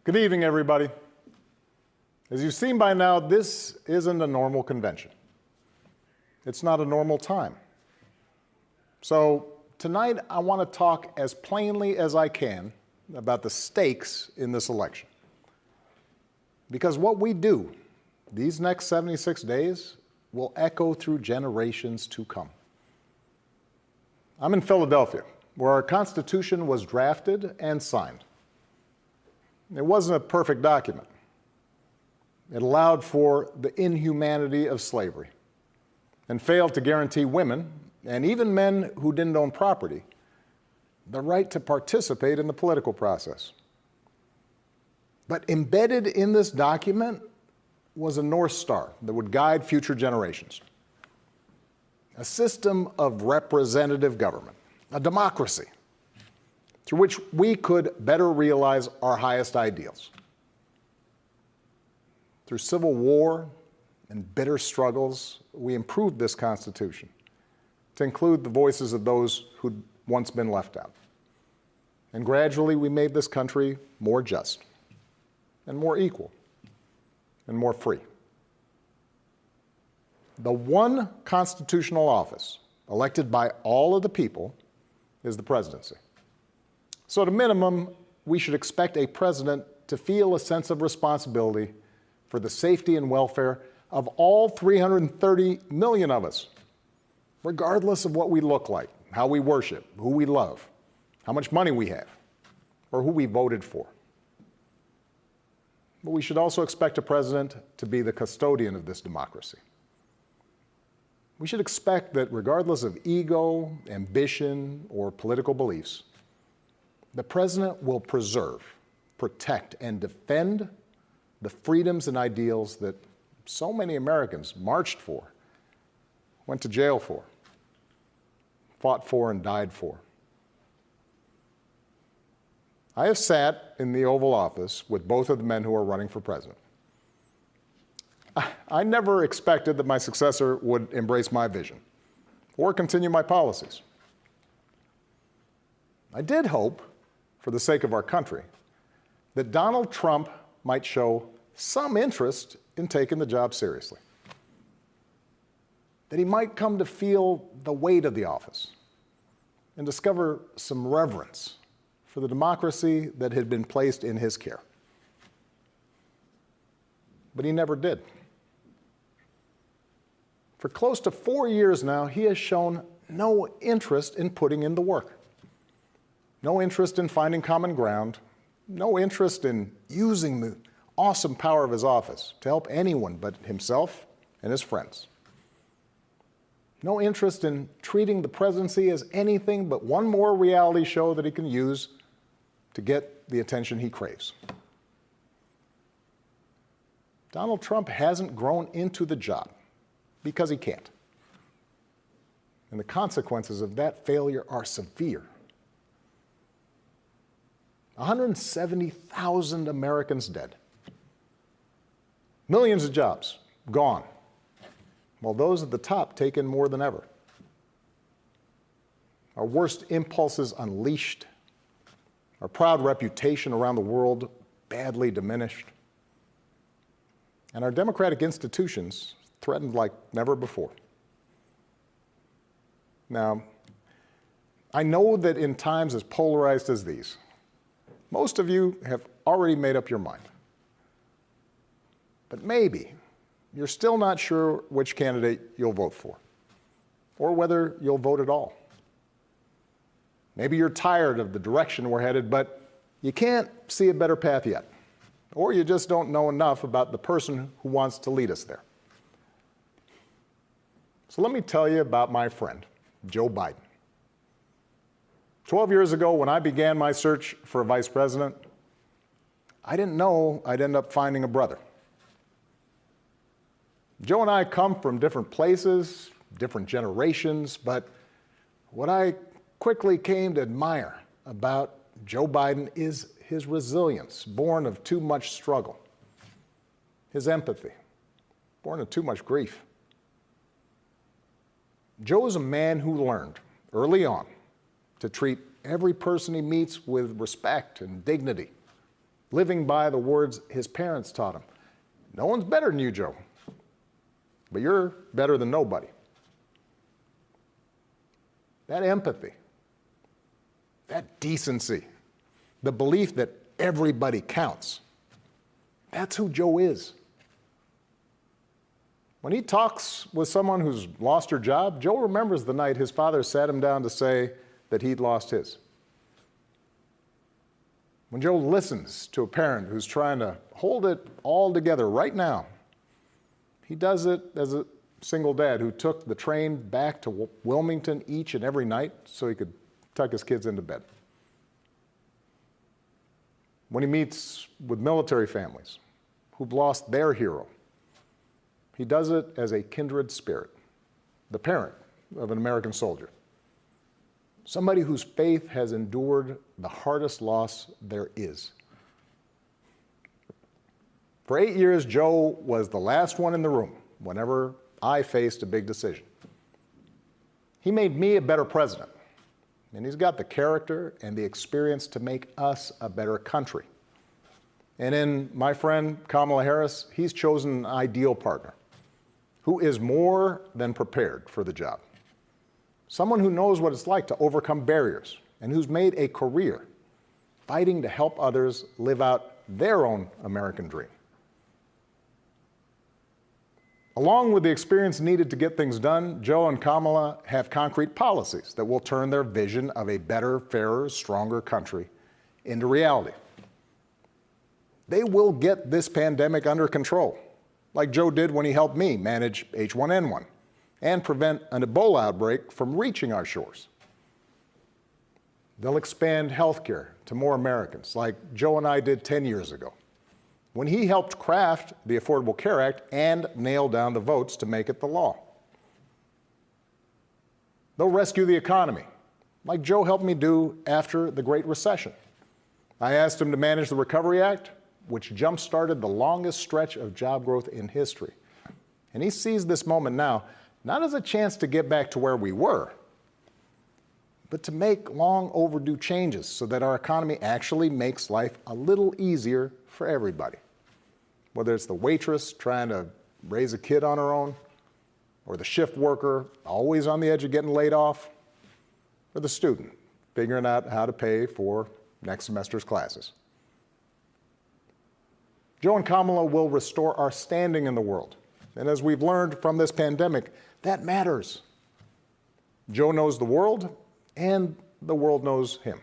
Good evening, everybody. As you've seen by now, this isn't a normal convention. It's not a normal time. So tonight, I want to talk as plainly as I can about the stakes in this election. Because what we do these next 76 days will echo through generations to come. I'm in Philadelphia, where our Constitution was drafted and signed. It wasn't a perfect document. It allowed for the inhumanity of slavery and failed to guarantee women, and even men who didn't own property, the right to participate in the political process. But embedded in this document was a North Star that would guide future generations. A system of representative government, a democracy, through which we could better realize our highest ideals. Through civil war and bitter struggles, we improved this Constitution to include the voices of those who'd once been left out. And gradually, we made this country more just and more equal and more free. The one constitutional office elected by all of the people is the presidency. So at a minimum, we should expect a president to feel a sense of responsibility for the safety and welfare of all 330 million of us, regardless of what we look like, how we worship, who we love, how much money we have, or who we voted for. But we should also expect a president to be the custodian of this democracy. We should expect that regardless of ego, ambition, or political beliefs, the president will preserve, protect, and defend the freedoms and ideals that so many Americans marched for, went to jail for, fought for, and died for. I have sat in the Oval Office with both of the men who are running for president. I never expected that my successor would embrace my vision or continue my policies. I did hope, for the sake of our country, that Donald Trump might show some interest in taking the job seriously. That he might come to feel the weight of the office and discover some reverence for the democracy that had been placed in his care. But he never did. For close to 4 years now, he has shown no interest in putting in the work. No interest in finding common ground, no interest in using the awesome power of his office to help anyone but himself and his friends. No interest in treating the presidency as anything but one more reality show that he can use to get the attention he craves. Donald Trump hasn't grown into the job because he can't. And the consequences of that failure are severe. 170,000 Americans dead. Millions of jobs gone, while those at the top take in more than ever. Our worst impulses unleashed, our proud reputation around the world badly diminished, and our democratic institutions threatened like never before. Now, I know that in times as polarized as these, most of you have already made up your mind. But maybe you're still not sure which candidate you'll vote for, or whether you'll vote at all. Maybe you're tired of the direction we're headed, but you can't see a better path yet, or you just don't know enough about the person who wants to lead us there. So let me tell you about my friend, Joe Biden. 12 years ago, when I began my search for a vice president, I didn't know I'd end up finding a brother. Joe and I come from different places, different generations, but what I quickly came to admire about Joe Biden is his resilience, born of too much struggle, his empathy, born of too much grief. Joe is a man who learned early on to treat every person he meets with respect and dignity, living by the words his parents taught him. No one's better than you, Joe, but you're better than nobody. That empathy, that decency, the belief that everybody counts, that's who Joe is. When he talks with someone who's lost her job, Joe remembers the night his father sat him down to say that he'd lost his. When Joe listens to a parent who's trying to hold it all together right now, he does it as a single dad who took the train back to Wilmington each and every night so he could tuck his kids into bed. When he meets with military families who've lost their hero, he does it as a kindred spirit, the parent of an American soldier, somebody whose faith has endured the hardest loss there is. For 8 years, Joe was the last one in the room whenever I faced a big decision. He made me a better president, and he's got the character and the experience to make us a better country. And in my friend Kamala Harris, he's chosen an ideal partner who is more than prepared for the job. Someone who knows what it's like to overcome barriers and who's made a career fighting to help others live out their own American dream. Along with the experience needed to get things done, Joe and Kamala have concrete policies that will turn their vision of a better, fairer, stronger country into reality. They will get this pandemic under control, like Joe did when he helped me manage H1N1 and prevent an Ebola outbreak from reaching our shores. They'll expand health care to more Americans, like Joe and I did 10 years ago, when he helped craft the Affordable Care Act and nail down the votes to make it the law. They'll rescue the economy, like Joe helped me do after the Great Recession. I asked him to manage the Recovery Act, which jump-started the longest stretch of job growth in history. And he sees this moment now, not as a chance to get back to where we were, but to make long overdue changes so that our economy actually makes life a little easier for everybody. Whether it's the waitress trying to raise a kid on her own, or the shift worker always on the edge of getting laid off, or the student figuring out how to pay for next semester's classes. Joe and Kamala will restore our standing in the world. And as we've learned from this pandemic, that matters. Joe knows the world, and the world knows him.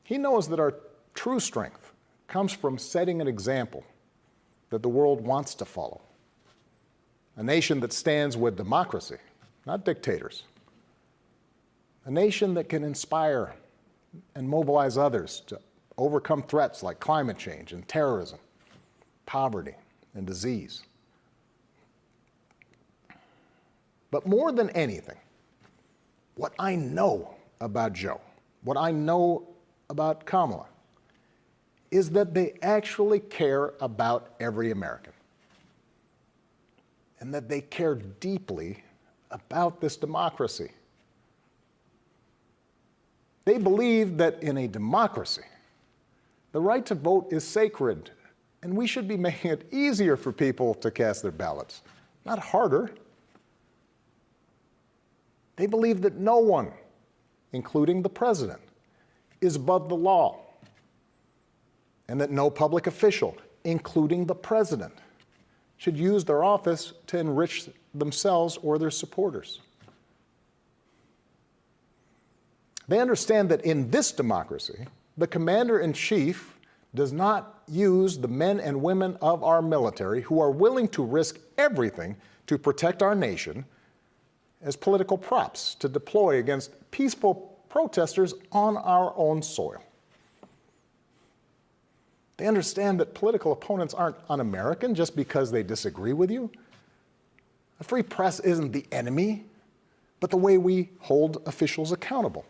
He knows that our true strength comes from setting an example that the world wants to follow. A nation that stands with democracy, not dictators. A nation that can inspire and mobilize others to overcome threats like climate change and terrorism, poverty and disease. But more than anything, what I know about Joe, what I know about Kamala, is that they actually care about every American, and that they care deeply about this democracy. They believe that in a democracy, the right to vote is sacred, and we should be making it easier for people to cast their ballots, not harder. They believe that no one, including the president, is above the law, and that no public official, including the president, should use their office to enrich themselves or their supporters. They understand that in this democracy, the commander-in-chief does not use the men and women of our military who are willing to risk everything to protect our nation as political props to deploy against peaceful protesters on our own soil. They understand that political opponents aren't un-American just because they disagree with you. A free press isn't the enemy, but the way we hold officials accountable.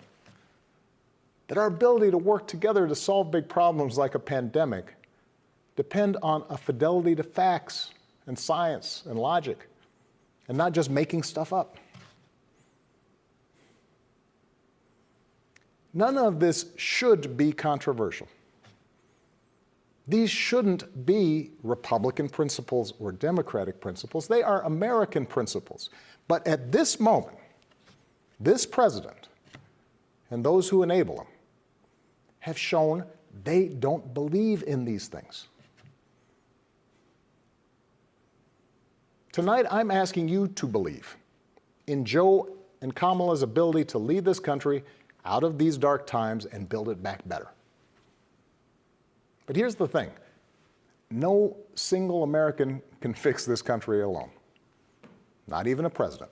That our ability to work together to solve big problems like a pandemic depend on a fidelity to facts and science and logic, and not just making stuff up. None of this should be controversial. These shouldn't be Republican principles or Democratic principles. They are American principles. But at this moment, this president and those who enable him have shown they don't believe in these things. Tonight, I'm asking you to believe in Joe and Kamala's ability to lead this country out of these dark times and build it back better. But here's the thing. No single American can fix this country alone. Not even a president.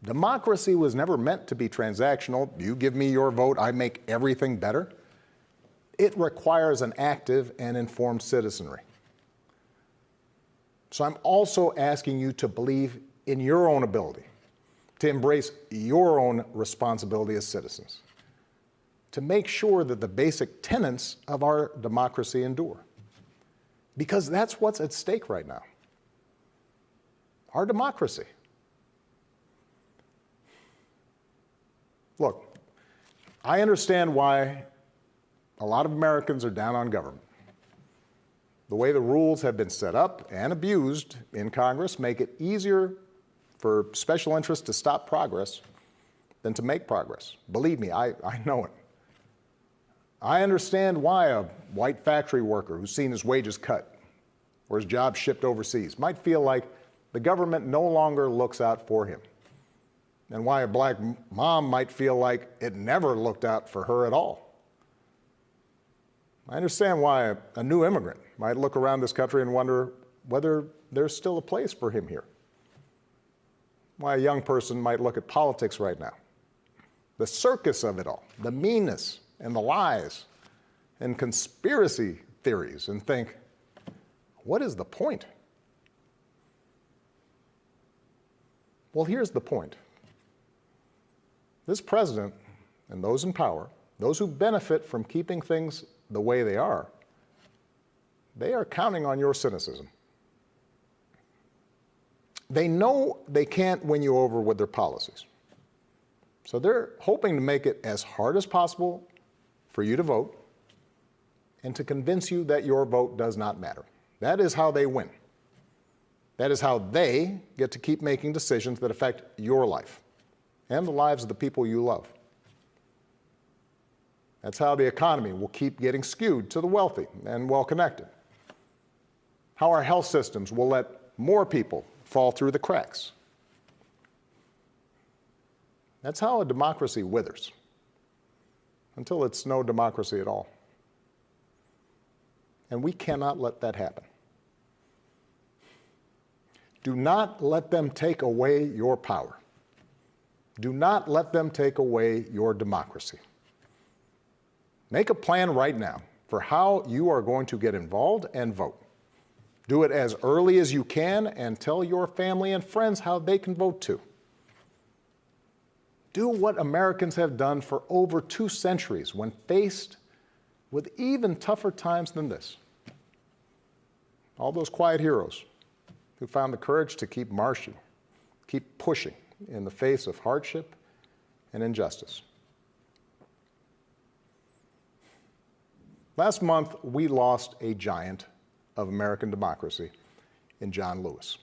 Democracy was never meant to be transactional. You give me your vote, I make everything better. It requires an active and informed citizenry. So I'm also asking you to believe in your own ability, to embrace your own responsibility as citizens, to make sure that the basic tenets of our democracy endure. Because that's what's at stake right now. Our democracy. Look, I understand why a lot of Americans are down on government. The way the rules have been set up and abused in Congress make it easier for special interests to stop progress than to make progress. Believe me, I know it. I understand why a white factory worker who's seen his wages cut or his job shipped overseas might feel like the government no longer looks out for him, and why a black mom might feel like it never looked out for her at all. I understand why a new immigrant might look around this country and wonder whether there's still a place for him here. Why a young person might look at politics right now, the circus of it all, the meanness and the lies and conspiracy theories, and think, what is the point? Well, here's the point. This president and those in power, those who benefit from keeping things the way they are counting on your cynicism. They know they can't win you over with their policies. So they're hoping to make it as hard as possible for you to vote and to convince you that your vote does not matter. That is how they win. That is how they get to keep making decisions that affect your life and the lives of the people you love. That's how the economy will keep getting skewed to the wealthy and well-connected. How our health systems will let more people fall through the cracks. That's how a democracy withers, until it's no democracy at all. And we cannot let that happen. Do not let them take away your power. Do not let them take away your democracy. Make a plan right now for how you are going to get involved and vote. Do it as early as you can and tell your family and friends how they can vote too. Do what Americans have done for over 2 centuries when faced with even tougher times than this. All those quiet heroes who found the courage to keep marching, keep pushing in the face of hardship and injustice. Last month, we lost a giant of American democracy in John Lewis.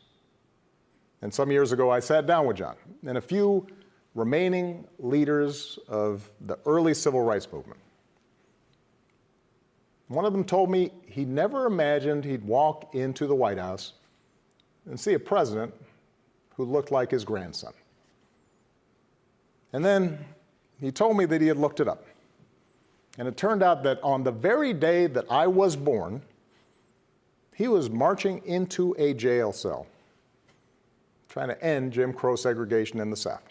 And some years ago, I sat down with John and a few remaining leaders of the early civil rights movement. One of them told me he never imagined he'd walk into the White House and see a president who looked like his grandson. And then he told me that he had looked it up. And it turned out that on the very day that I was born, he was marching into a jail cell, trying to end Jim Crow segregation in the South.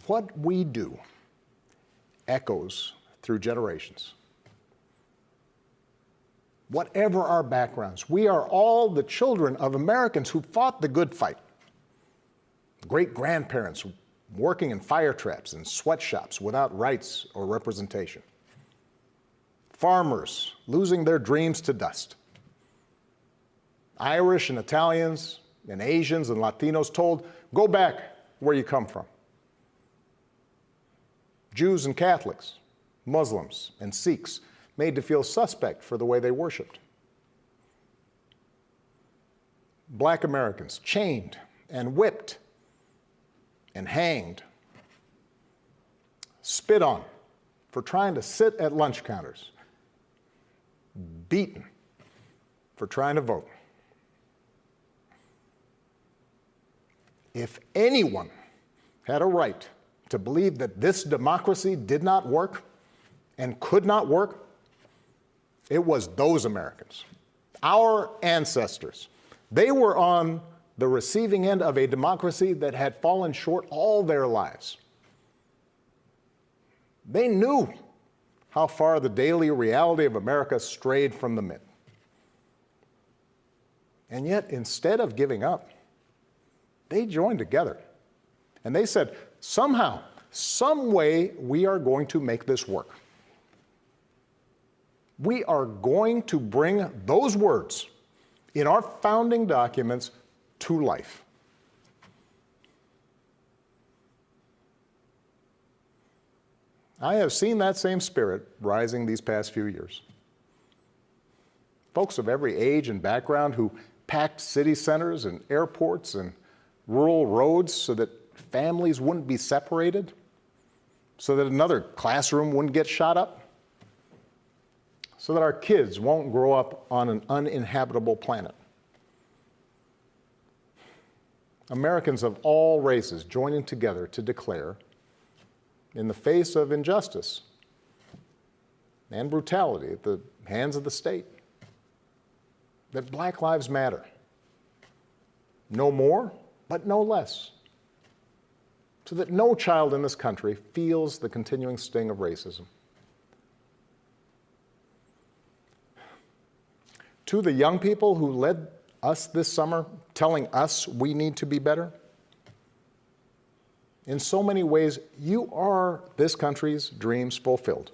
What we do echoes through generations. Whatever our backgrounds, we are all the children of Americans who fought the good fight. Great-grandparents working in fire traps and sweatshops without rights or representation. Farmers losing their dreams to dust. Irish and Italians and Asians and Latinos told, go back where you come from. Jews and Catholics Muslims, and Sikhs made to feel suspect for the way they worshiped. Black Americans chained and whipped and hanged, spit on for trying to sit at lunch counters, beaten for trying to vote. If anyone had a right to believe that this democracy did not work and could not work, it was those Americans, our ancestors. They were on the receiving end of a democracy that had fallen short all their lives. They knew how far the daily reality of America strayed from the myth. And yet, instead of giving up, they joined together. And they said, somehow, some way, we are going to make this work. We are going to bring those words in our founding documents to life. I have seen that same spirit rising these past few years. Folks of every age and background who packed city centers and airports and rural roads so that families wouldn't be separated, so that another classroom wouldn't get shot up, so that our kids won't grow up on an uninhabitable planet. Americans of all races joining together to declare, in the face of injustice and brutality at the hands of the state, that Black lives matter. No more, but no less. So that no child in this country feels the continuing sting of racism. To the young people who led us this summer, telling us we need to be better, in so many ways, you are this country's dreams fulfilled.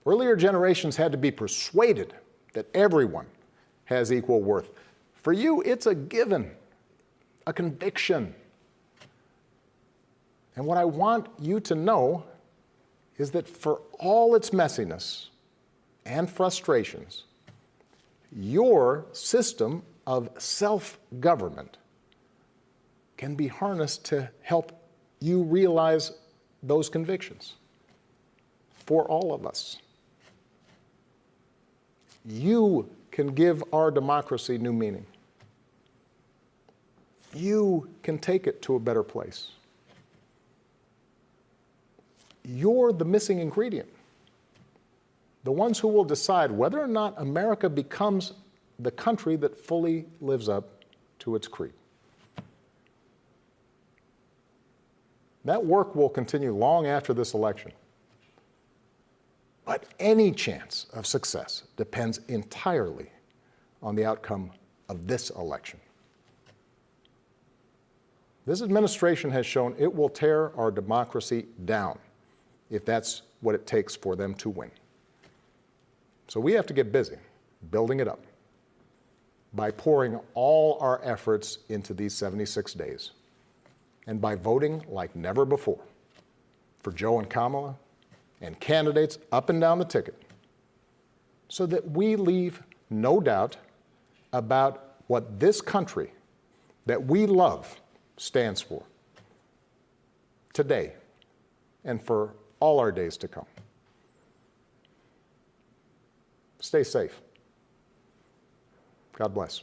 Earlier generations had to be persuaded that everyone has equal worth. For you, it's a given, a conviction. And what I want you to know is that for all its messiness and frustrations, your system of self-government can be harnessed to help you realize those convictions for all of us. You can give our democracy new meaning. You can take it to a better place. You're the missing ingredient. The ones who will decide whether or not America becomes the country that fully lives up to its creed. That work will continue long after this election. But any chance of success depends entirely on the outcome of this election. This administration has shown it will tear our democracy down if that's what it takes for them to win. So we have to get busy building it up by pouring all our efforts into these 76 days and by voting like never before for Joe and Kamala and candidates up and down the ticket so that we leave no doubt about what this country that we love stands for today and for all our days to come. Stay safe. God bless.